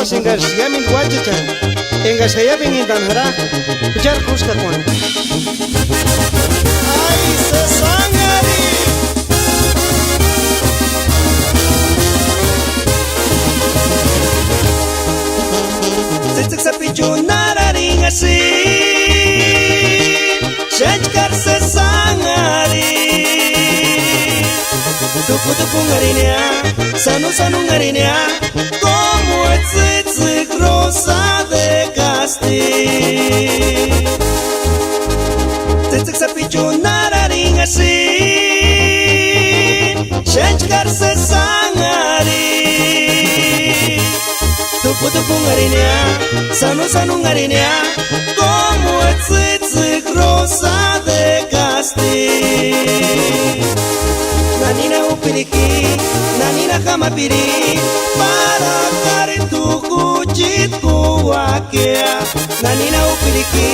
pues engarciamin guachichan. Engarciamin intanjara. Puchar cusca cuan. Ay, se sangari. Se pichunararin así. Shechkar se sangari. Tuku ngarinia, sanu ngarinia, como el rosa de Castilla. Tzitzik sapichunararin así, Shechkar se sangari. Tuku ngarinia, sanu ngarinia, como el rosa de Castilla. Nanina upiriki, nanina kamapiri, para karintu kuchit kuakea. Nanina upiriki,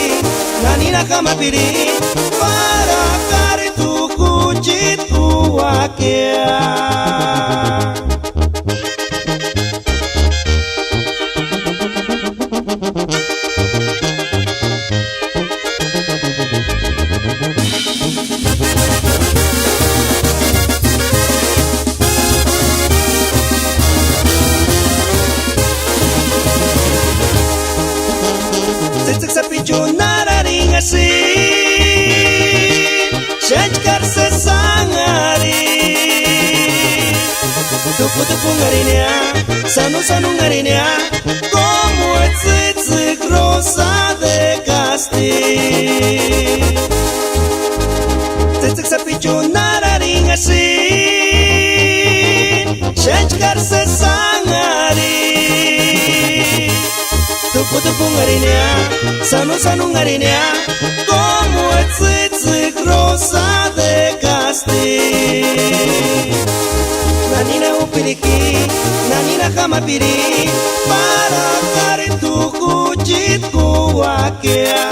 nanina kamapiri, para karintu kuchit kuakea. Sapichunararin así, Shechkar se sangari. Tuku ngarinia, sanu ngarinia, como el rosa de Castilla. Tzitzik sapichunararin así, Shechkar se sangari. Tuku ngarinia, sanu ngarinia, como el rosa de Castilla. Nanina upiriki, nanina kamapiri, para karintu kuchit kuakea.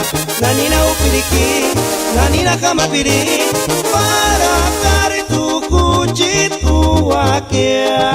Nanina upiriki, nanina kamapiri, para karintu kuchit kuakea.